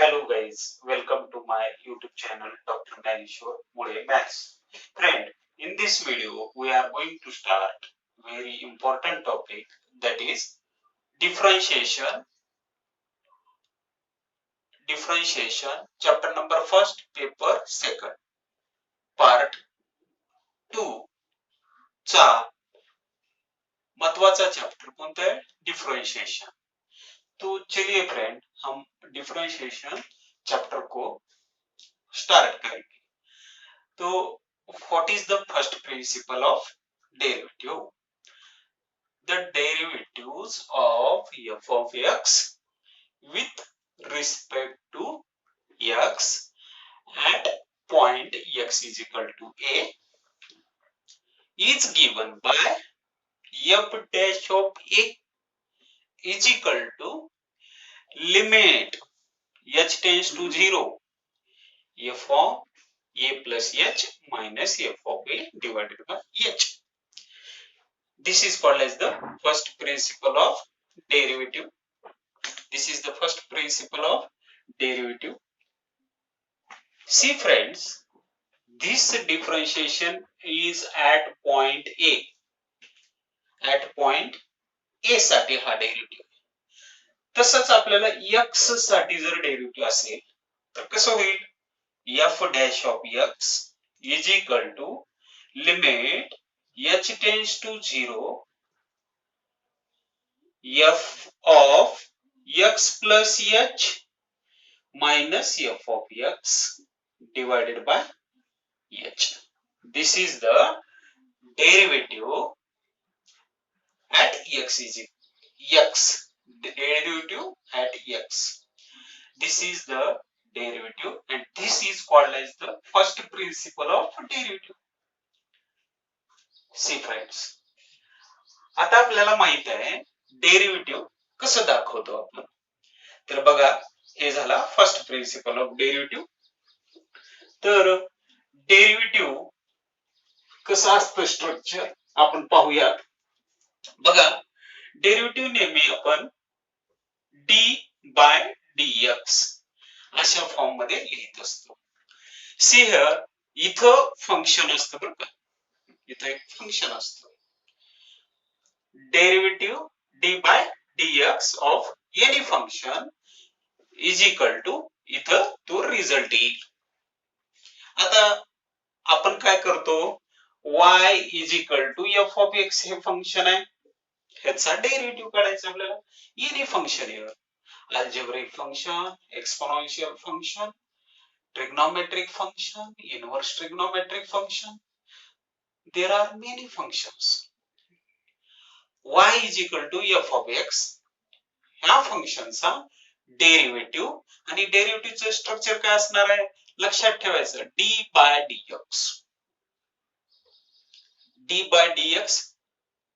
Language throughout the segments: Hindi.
Hello guys, welcome to my YouTube channel Dr. Manishwar Mule Maths. Friend, in this video we are going to start very important topic, that is differentiation. Differentiation chapter number first, paper second, part 2 चा महत्वाचा चैप्टर कोणता है? डिफरेंशिएशन. तो चलिए फ्रेंड, हम डिफरेंशिएशन चैप्टर को स्टार्ट करेंगे. तो what is the first principle of derivative? The derivatives of f of x with respect to x at point x is equal to a is given by f dash of a is equal to limit h tends to 0 f of a plus h minus f of a divided by h. This is called as the first principle of derivative. This is the first principle of derivative. See friends, this differentiation is at point A. At point A साठी हा डेरिव्हेटिव्ह. तसंच आपल्याला x साठी जर डेरिव्हेटिव्ह असेल तर कसं होईल? f dash of x is equal to limit h tends to 0 f of x plus h minus f of x divided by h. This is the derivative at x is x. The derivative at x. This is the derivative and this is called as the first principle of derivative. See friends, आता आपल्याला माहित आहे डेरिव्हेटिव्ह कसं दाखवतो आपण. तर बघा, हे झाला फर्स्ट प्रिन्सिपल ऑफ डेरिव्हेटिव्ह. तर डेरिव्हेटिव्ह कसं असतं स्ट्रक्चर आपण पाहूया. बघा, डेरिव्हेटिव्ह नेहमी आपण डी बाय dx अशा फॉर्म मध्ये लिहित असतो. सी हिअर, इथं फंक्शन असतं बरं का, इथं एक फंक्शन असतं. Derivative d by dx of any function is equal to, इथं तो रिझल्ट येईल. आता आपण काय करतो, y is equal to f of x हे फंक्शन आहे, ह्याचा डेरिव्हेटिव्ह काढायचा आपल्याला. Any function here, algebraic function, exponential function, trigonometric function, inverse trigonometric function. There are many functions. Y is equal to f of x ह्या फंक्शनचा डेरिव्हेटिव्ह, आणि डेरिव्हेटिव्हचं स्ट्रक्चर काय असणार आहे लक्षात ठेवायचं, d by dx. d by dx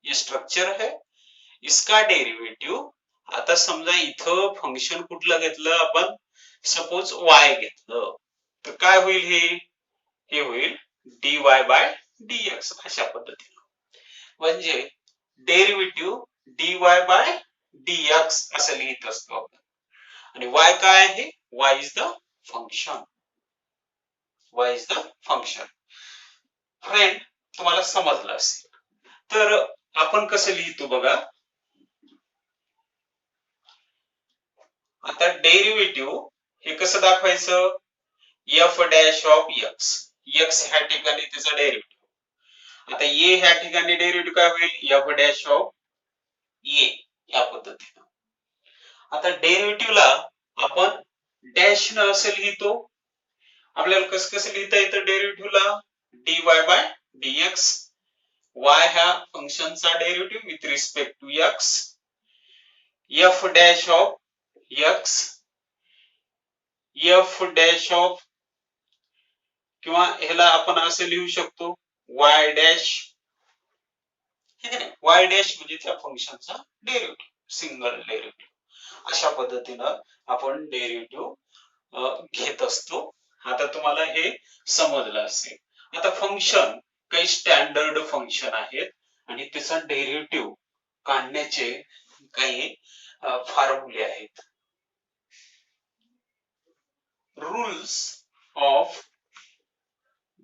ये स्ट्रक्चर है, इसका डेरिव्हेटिव्ह. आता समजा इथं फंक्शन कुठलं घेतलं आपण, सपोज y घेतलं, तर काय होईल, हे होईल dy by dx अशा पद्धतीने. म्हणजे डेरिव्हेटिव्ह dy by dx असं लिहित असतो आपण. आणि y काय आहे, y is the function. y is the function. Friend, तुम्हाला समजलं असेल. तर आपण कसं लिहितो बघा. आता डेरिव्हेटिव्ह हे कसं दाखवायचं, f dash of x. x ह्या ठिकाणी त्याचा डेरिव्हेटिव्ह. आता a ह्या ठिकाणी डेरिव्हेटिव्ह काय होईल, f डॅश ऑफ a या पद्धतीने. आता डेरिव्हेटिव्हला आपण डॅश न असं लिहितो. आपल्याला कसं कसं लिहिता येतं डेरिव्हेटिव्हला, dy बाय dx. y ह्या फंक्शनचा derivative with respect to x, f dash of x, f dash of, किंवा ह्याला आपण असं लिहू शकतो y डॅश. ठीक आहे, y डॅश म्हणजे त्या फंक्शनचा डेरिव्हेटिव्ह, सिंगल डेरिव्हेटिव्ह. अशा पद्धतीनं आपण डेरिव्हेटिव्ह घेत असतो. आता तुम्हाला हे समजलं असेल. आता फंक्शन काही स्टँडर्ड फंक्शन आहेत आणि त्याचा डेरिव्हेटिव्ह काढण्याचे काही फॉर्म्युले आहेत. Rules of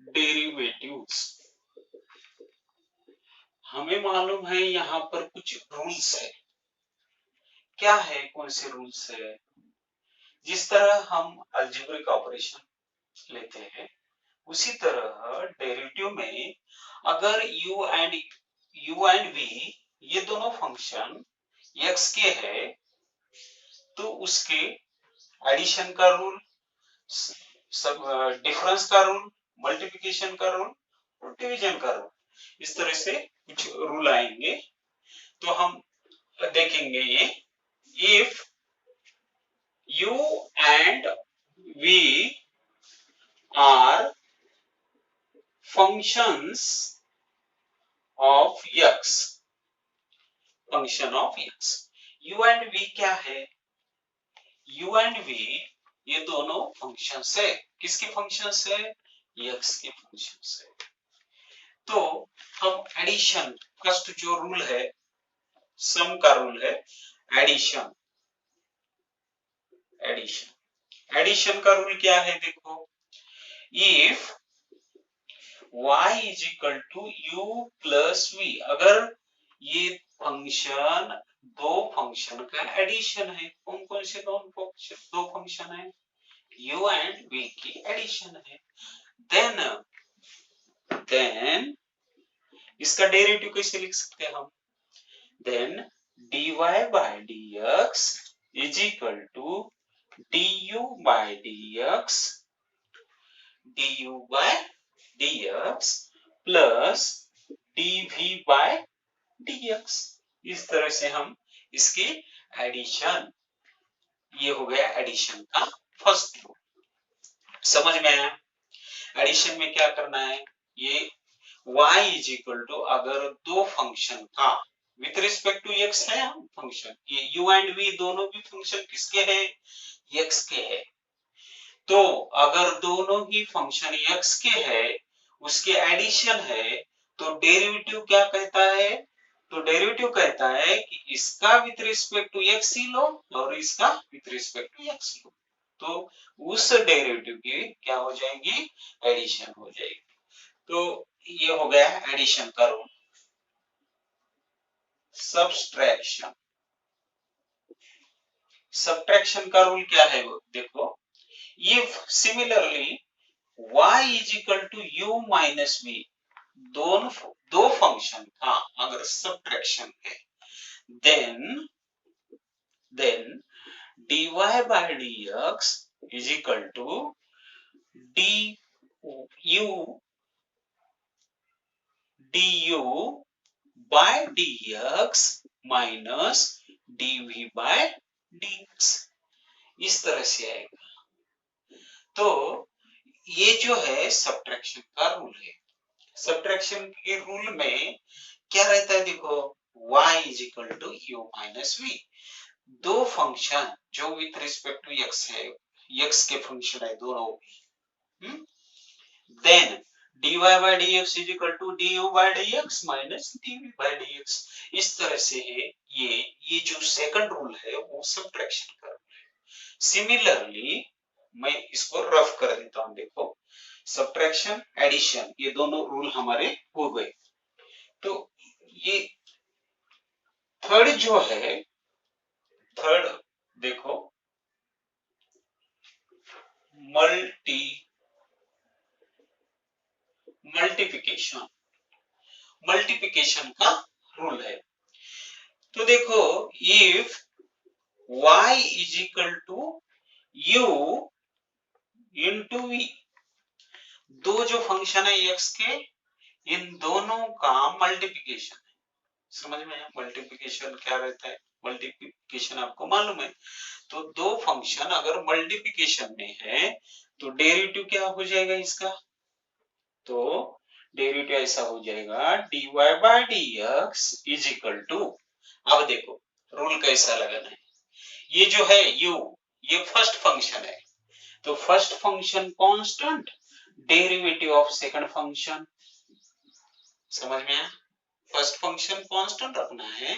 derivatives. हमें मालूम है यहाँ पर कुछ रूल्स है। क्या है, कौन से रूल्स है? जिस तरह हम अलजेब्रिक ऑपरेशन लेते हैं उसी तरह डेरिवेटिव में अगर u एंड v ये दोनों फंक्शन x के है तो उसके एडिशन का रूल, सब डिफरेंस का रूल, मल्टीप्लिकेशन का रूल और डिवीजन का रूल, इस तरह से कुछ रूल आएंगे। तो हम देखेंगे ये, if u and v are functions of x, function of x, u and v क्या है? u एंड v ये दोनों फंक्शंस है। किसके फंक्शंस है? x के फंक्शंस है। तो हम एडिशन, फर्स्ट जो रूल है सम का रूल है एडिशन। एडिशन का रूल क्या है? देखो, if y is equal to u plus v, अगर ये फंक्शन दो फंक्शन का एडिशन है, कौन कौन से दो फंक्शन है? u एंड v की एडिशन है, देन इसका डेरिवेटिव कैसे लिख सकते हैं हम? Then dy by dx is equal to du by dx plus dv by dx। इस तरह से हम इसकी एडिशन, ये हो गया एडिशन का फर्स्ट रूल। समझ में आया? एडिशन में क्या करना है? ये y इज इक्वल टू, अगर दो फंक्शन का विथ रिस्पेक्ट टू x है फंक्शन, ये u एंड v दोनों भी फंक्शन किसके हैं? x के है। तो अगर दोनों ही फंक्शन x के है, उसके एडिशन है, तो डेरिवेटिव क्या कहता है? तो डेरिवेटिव कहता है कि इसका विथ रिस्पेक्ट टू x ही लो और इसका विथ रिस्पेक्ट टू x लो, तो उस डेरिवेटिव की क्या हो जाएगी? एडिशन हो जाएगी। तो ये हो गया एडिशन का रूल। सब्ट्रैक्शन का रूल क्या है? वो देखो, if similarly y is equal to u minus v, दो फंक्शन का अगर सब्ट्रैक्शन है, then dy by dx is equal to du by dx minus dv by dx, इस तरह से आएगा। तो ये जो है सब्ट्रैक्शन का रूल है। सब्ट्रैक्शन के रूल में क्या रहता है? देखो, y is equal to u minus v, दो फंक्शन जो विथ रिस्पेक्ट टू x है, x के फंक्शन है दोनों, then dy by dx is equal to du by dx minus dv by dx, इस तरह से है। ये जो सेकंड रूल है वो सब्ट्रैक्शन का रूल है। सिमिलरली मैं इसको रफ कर देता हूं। देखो, सब्ट्रैक्शन, एडिशन, ये दोनों रूल हमारे हो गए। तो ये थर्ड जो है, थर्ड देखो, मल्टीप्लिकेशन का रूल है। तो देखो, if y is equal to u into v, दो जो फंक्शन है x के, इन दोनों का मल्टीप्लिकेशन है। समझ में है मल्टीप्लिकेशन क्या रहता है? मल्टीप्लिकेशन आपको मालूम है। तो दो फंक्शन अगर मल्टीप्लिकेशन में है तो डेरिवेटिव क्या हो जाएगा इसका? तो डेरिवेटिव ऐसा हो जाएगा dy by dx is equal to, अब देखो रूल कैसा लगाना है। ये जो है u, ये फर्स्ट फंक्शन है, तो first function constant, derivative of second function. समझ में आया? फर्स्ट फंक्शन कांस्टेंट रखना है,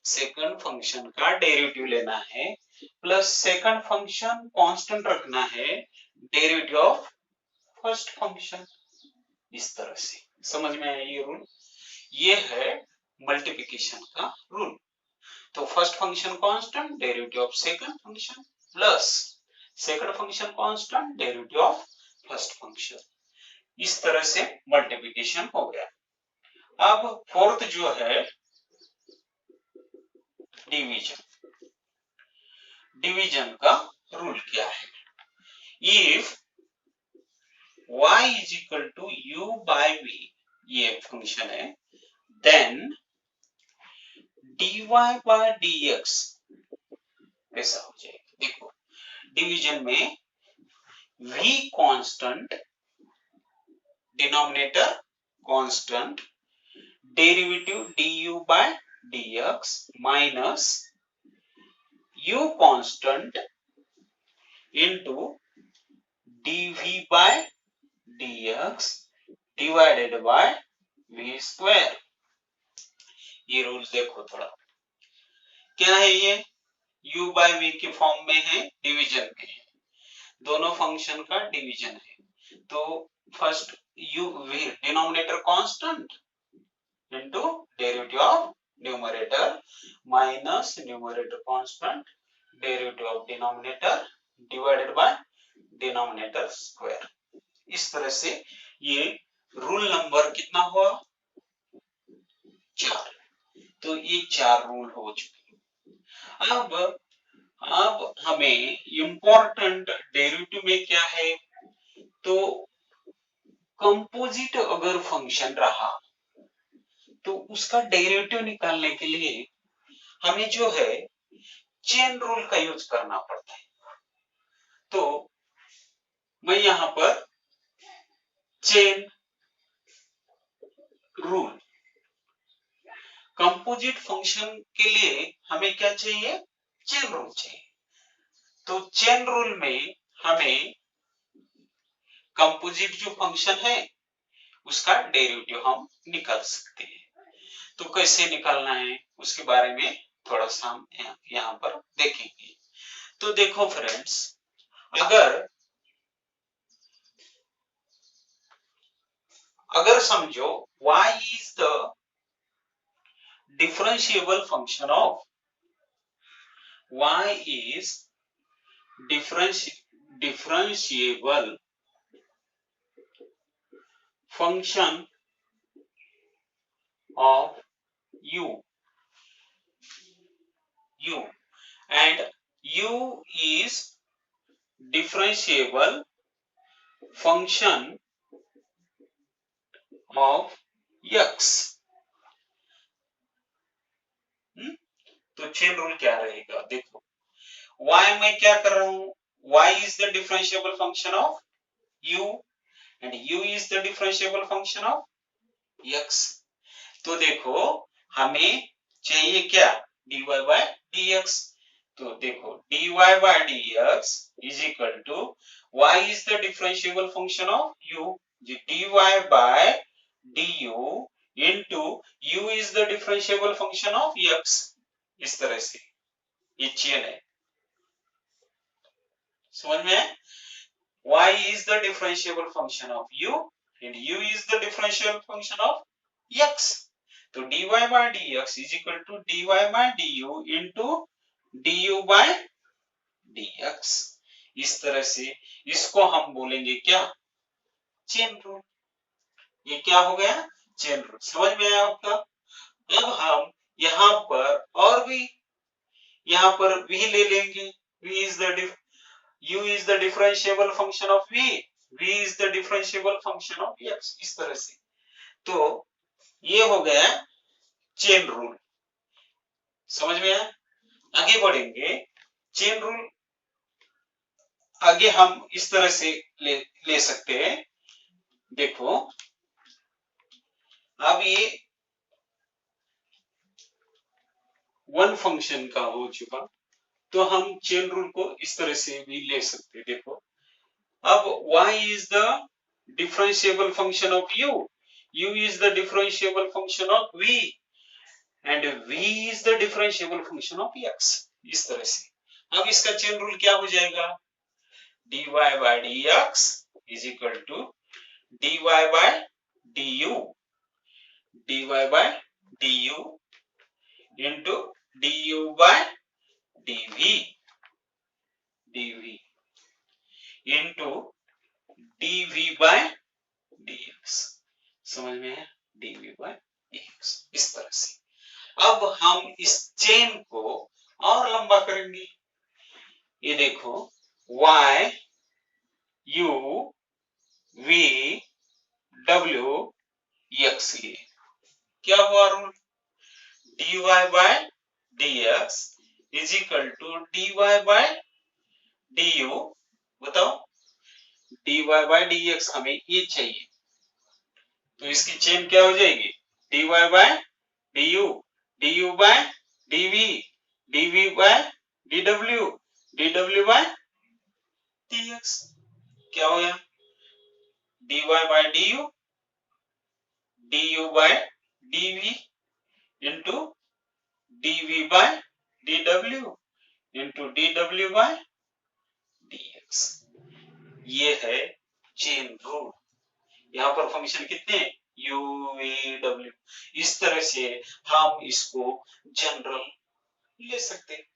सेकंड फंक्शन का डेरिवेटिव लेना है, प्लस सेकंड फंक्शन कांस्टेंट रखना है, डेरिवेटिव ऑफ फर्स्ट फंक्शन। इस तरह से समझ में आया ये रूल। ये है मल्टीप्लिकेशन का रूल। तो first function constant, derivative of second function plus second function constant, derivative of first function. इस तरह से मल्टीप्लिकेशन हो गया। अब फोर्थ जो है डिवीजन। डिवीजन का रूल क्या है? If y is equal to u by v, ये फंक्शन है, then dy by dx ऐसा हो जाएगा। देखो डिवीजन में v constant, denominator constant, derivative du by dx minus u constant into dv by dx divided by v square. ये रूल देखो थोड़ा, क्या है ये? u by v के फॉर्म में है, डिवीजन में है, दोनों फंक्शन का डिवीजन है। तो first u v denominator constant into derivative of numerator minus numerator constant derivative of denominator divided by denominator square. इस तरह से ये रूल नंबर कितना हुआ? 4। तो ये 4 रूल हो चुके। अब हमें इंपॉर्टेंट डेरिवेटिव में क्या है? तो कंपोजिट अगर फंक्शन रहा तो उसका डेरिवेटिव निकालने के लिए हमें जो है चेन रूल का यूज करना पड़ता है। तो मैं यहां पर चेन रूल, कंपोजिट फंक्शन के लिए हमें क्या चाहिए? चेन रूल चाहिए। तो चेन रूल में हमें कंपोजिट जो फंक्शन है उसका डेरिवेटिव हम निकाल सकते हैं। तो कैसे निकालना है उसके बारे में थोड़ा सा हम यहाँ पर देखेंगे। तो देखो फ्रेंड्स, अगर समझो y is the differentiable function of differentiable function of u and u is differentiable function of x। तो चेन रूल क्या रहेगा? देखो y मैं क्या कर रहा हूं? y is the differentiable function of u and u is the differentiable function of x। तो देखो हमें चाहिए क्या? dy by dx। तो देखो dy by dx is equal to y is the differentiable function of u, dy by du into u is the differentiable function of x। इस तरह से ये चेन है, समझ में? y is the differentiable function of u and u is the differentiable function of x। तो dy by dx is equal to dy by du into du by dx। इस तरह से इसको हम बोलेंगे क्या? Chain rule. ये क्या हो गया? Chain rule. समझ में आया आपका? अब हम यहाँ पर और भी यहाँ पर v ले लेंगे। v is the u is the differentiable function of v is the differentiable function of x। इस तरह से तो ये हो गया चेन रूल। समझ में आया? आगे बढ़ेंगे। चेन रूल आगे हम इस तरह से ले सकते हैं। देखो अब ये वन फंक्शन का हो चुका, तो हम चेन रूल को इस तरह से भी ले सकते हैं। देखो अब y is the differentiable function of u is the differentiable function of v and v is the differentiable function of x। इस तरह से अब इसका चेन रूल क्या हो जाएगा? dy by dx is equal to dy by du, dy by du into du by dv, dv into dv by dx। समझ में है? dv by dx इस तरह से। अब हम इस चेन को और लंबा करेंगे। ये देखो y u v w x लिए क्या हुआ rule? dy by dx is equal to dy by du। बताओ dy by dx हमें ये चाहिए, तो इसकी चेन क्या हो जाएगी? dy by du, du by dv, dv by dw, dw by dx। क्या हो गया? dy by du, du by dv into dv by dw into dw by dx। ये है चेन रूल। यहाँ पर फंक्शन कितने? u v w। इस तरह से हम इसको जनरल ले सकते हैं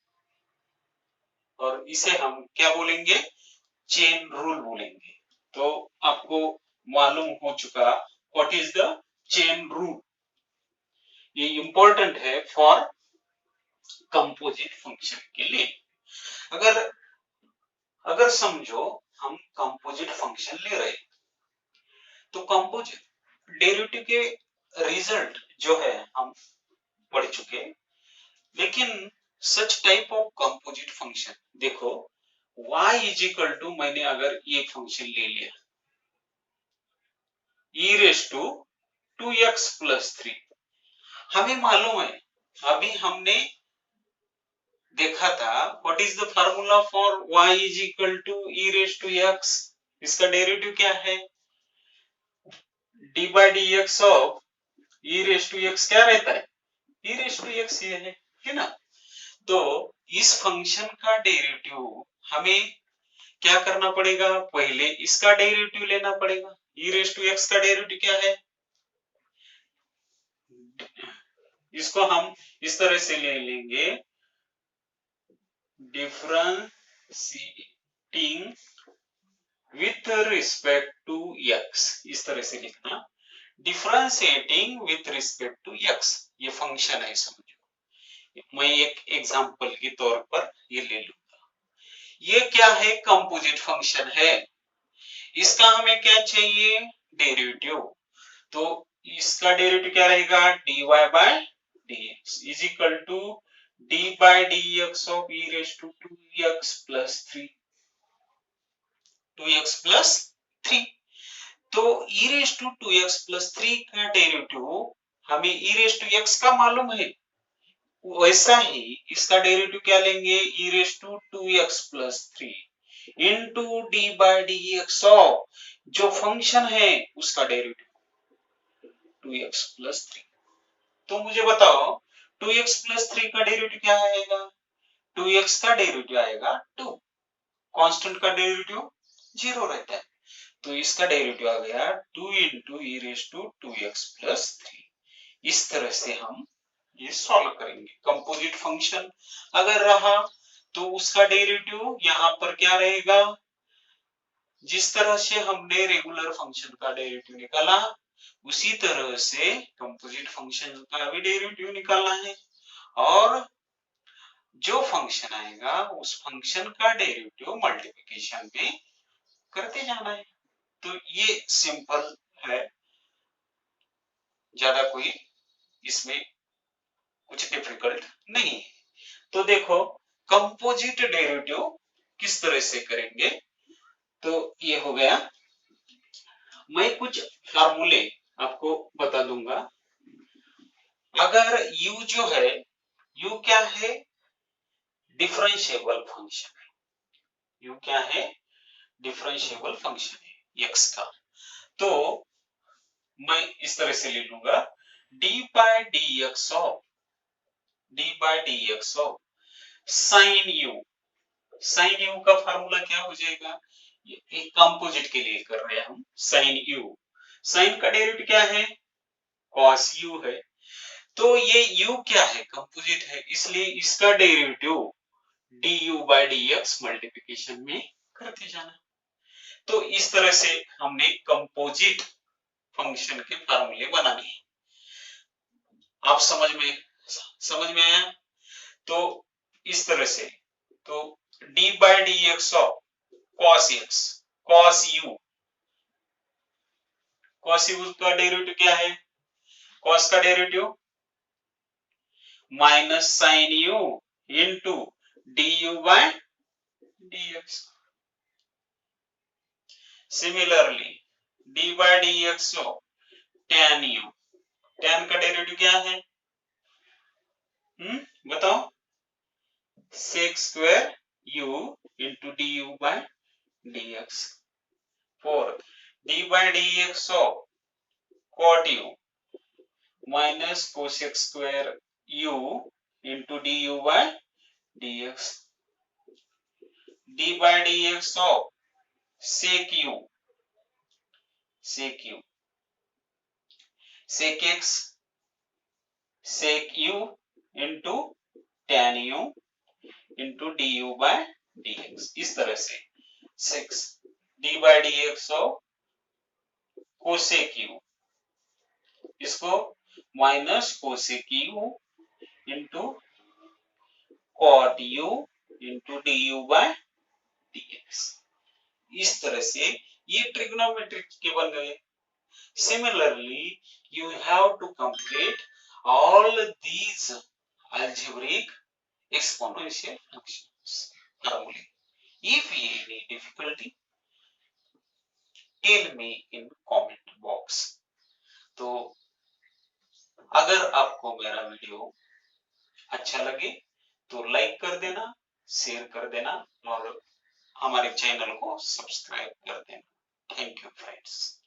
और इसे हम क्या बोलेंगे? चेन रूल बोलेंगे। तो आपको मालूम हो चुका what is the chain rule. ये इंपॉर्टेंट है फॉर कंपोजिट फंक्शन के लिए। अगर समझो हम कंपोजिट फंक्शन ले रहे तो कंपोजिट डेरिवेटिव के रिजल्ट जो है हम पढ़ चुके, लेकिन such type of composite function देखो y इज इक्वल टू, मैंने अगर ये फंक्शन ले लिया e raise to 2x plus 3, हमें मालूम है अभी हमने देखा था what is the formula for y is equal to e raise to x। इसका डेरिवेटिव क्या है? d by dx of e raise to x क्या रहता है? e रेस टू x ये है ना? तो इस फंक्शन का डेरिवेटिव हमें क्या करना पड़ेगा? पहले इसका डेरिवेटिव लेना पड़ेगा। e रेस टू x का डेरिवेटिव क्या है? इसको हम इस तरह से ले लेंगे, differentiating with respect to x। इस तरह से लिखना, differentiating with respect to x। ये फंक्शन है, समझो। मैं एक एग्जांपल के तौर पर ये ले लूंगा। ये क्या है? कंपोजिट फंक्शन है। इसका हमें क्या चाहिए? डेरिवेटिव। तो इसका डेरिवेटिव क्या रहेगा? dy by dx is equal to d by dx of e raised to 2x plus 3, 2x plus 3। तो e raised to 2x plus 3 का डेरिवेटिव हमें e raised to x का मालूम है, वैसा ही इसका डेरिवेटिव क्या लेंगे? e raised to 2x plus 3 into d by dx of जो फंक्शन है उसका डेरिवेटिव 2x plus 3। तो मुझे बताओ 2x plus 3 का डेरिवेटिव क्या आएगा? 2x का डेरिवेटिव आएगा 2, कांस्टेंट का डेरिवेटिव 0 रहता है, तो इसका डेरिवेटिव आ गया 2 into e raised to 2x plus 3। इस तरह से हम ये सॉल्व करेंगे। कंपोजिट फंक्शन अगर रहा तो उसका डेरिवेटिव यहाँ पर क्या रहेगा? जिस तरह से हमने रेगुलर फंक्शन का डेरिवेटिव निकाला उसी तरह से कंपोजिट फंक्शन का भी डेरिवेटिव निकालना है, और जो फंक्शन आएगा उस फंक्शन का डेरिवेटिव मल्टीप्लिकेशन में करते जाना है। तो ये सिंपल है, ज्यादा कोई इसमें कुछ डिफिकल्ट नहीं है। तो देखो कंपोजिट डेरिवेटिव किस तरह से करेंगे, तो ये हो गया। मैं कुछ फार्मूले आपको बता दूंगा। अगर u जो है, u क्या है? डिफरेंशिएबल फंक्शन है। u क्या है? डिफरेंशिएबल फंक्शन है x का। तो मैं इस तरह से ले लूंगा d by dx of sin u। sin u का फार्मूला क्या हो जाएगा? एक कंपोजिट के लिए कर रहे हैं हम साइन यू। साइन का डेरिवेटिव क्या है? cos u है। तो ये u क्या है? कंपोजिट है, इसलिए इसका derivative du by dx multiplication में करते जाना। तो इस तरह से हमने कंपोजिट फंक्शन के फार्मूले बनाने हैं। आप समझ में आया? तो इस तरह से तो d by dx of cos x cos u, cos u का डेरिवेटिव क्या है? cos का derivative minus sine u into du by dx। Similarly d by dx of tan u, tan का डेरिवेटिव क्या है? बताओ। sec square u into du by dx। Fourth d by dx of cot u minus cosec square u into du by dx। d by dx of sec u sec x sec u into tan u into du by dx। इस तरह से 6 d by dx of cosec u, इसको minus cosec u into cot u into du by dx। इस तरह से ये ट्रिग्नोमेट्रिक के बन गए। Similarly, you have to complete all these algebraic exponential functions formulae. If any difficulty, tell me in comment box. तो अगर आपको मेरा वीडियो अच्छा लगे तो लाइक कर देना, शेयर कर देना और हमारे चैनल को सब्सक्राइब कर देना। Thank you friends.